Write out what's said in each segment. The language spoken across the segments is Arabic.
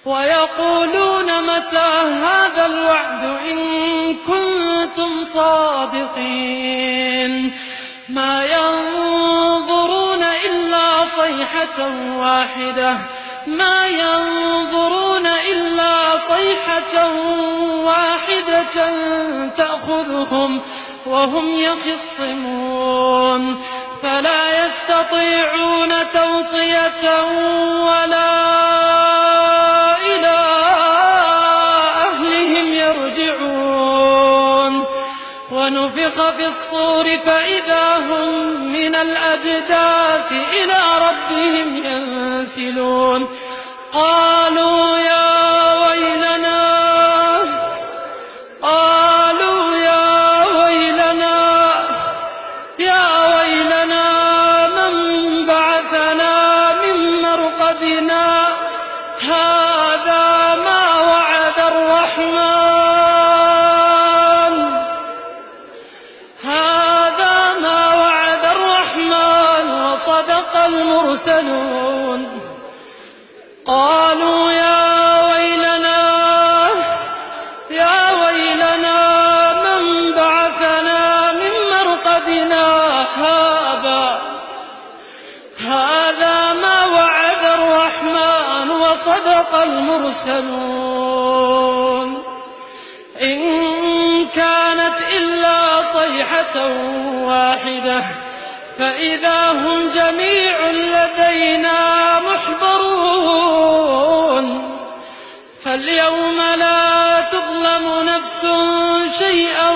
ويقولون متى هذا الوعد إن كنتم صادقين ما ينظرون إلا صيحة واحدة تأخذهم وهم يخصمون فلا يستطيعون توصية ولا إلى أهلهم يرجعون ونفخ في الصور فإذا هم من الأجداث إلى ربهم ينسلون قالوا يا ويلنا من بعثنا من مرقدنا هذا ما وعد الرحمن وصدق المرسلون قالوا يا ويلنا من بعثنا من مرقدنا هذا ما وعد الرحمن وصدق المرسلون إن كانت إلا صيحة واحدة فإذا هم جميع لدينا محضرون فاليوم لا تظلم نفس شيئا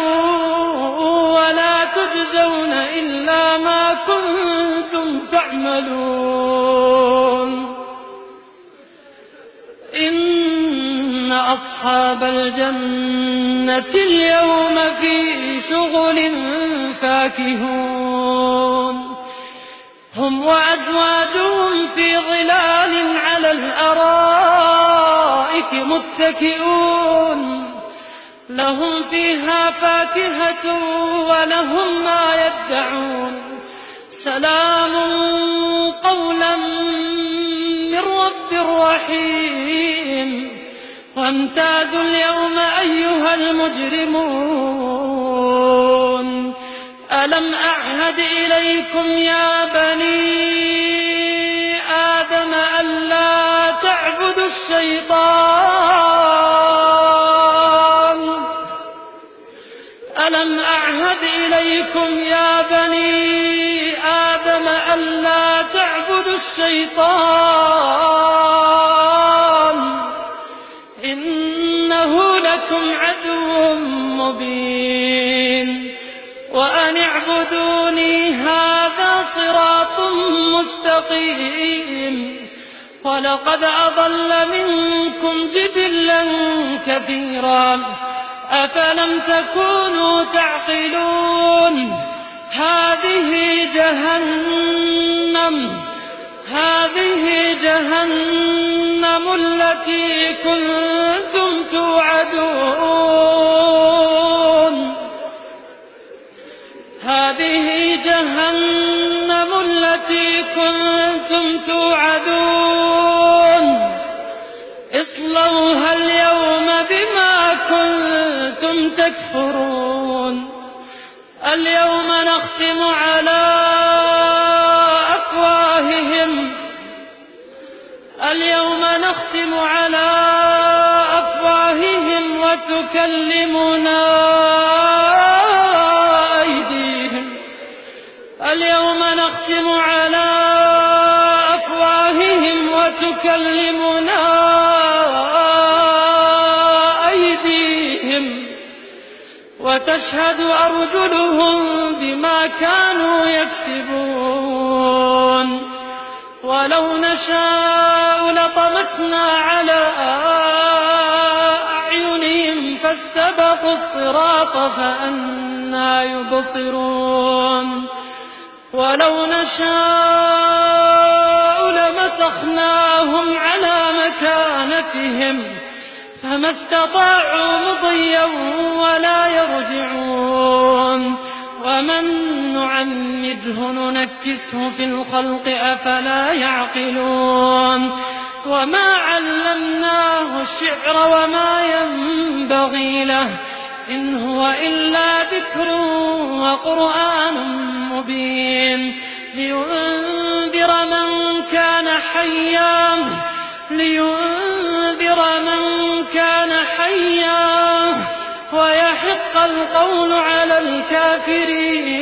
ولا تجزون إلا ما كنتم تعملون إن أصحاب الجنة اليوم في شغل فاكهون هم وأزواجهم في ظلال على الأرائك متكئون لهم فيها فاكهة ولهم ما يدعون سلام قولا من رب رحيم وامتازوا اليوم أيها المجرمون ألم أعهد إليكم يا بني آدم ألا تعبدوا الشيطان ألم أعهد إليكم يا بني آدم ألا تعبدوا الشيطان إنه لكم عدو مبين وأن اعبدوني هذا صراط مستقيم ولقد أضل منكم جبلا كثيرا أفلم تكونوا تعقلون هذه جهنم التي كنتم توعدون هذه جهنم التي كنتم توعدون اصلوها اليوم بما كنتم تكفرون اليوم نختم على أفواههم وتكلمنا أيديهم اليوم نختم على أفواههم وتكلمنا أيديهم وتشهد أرجلهم بما كانوا يكسبون ولو نشاء لطمسنا على أعينهم فاستبقوا الصراط فأنى يبصرون ولو نشاء لمسخناهم على مكانتهم فما استطاعوا مضيا ولا يرجعون ومن نعمره ننكسه في الخلق أفلا يعقلون وما علمناه الشعر وما ينبغي له، إن هو إلا ذكر وقرآن مبين لينذر من كان حيا ويحق القول على الكافرين.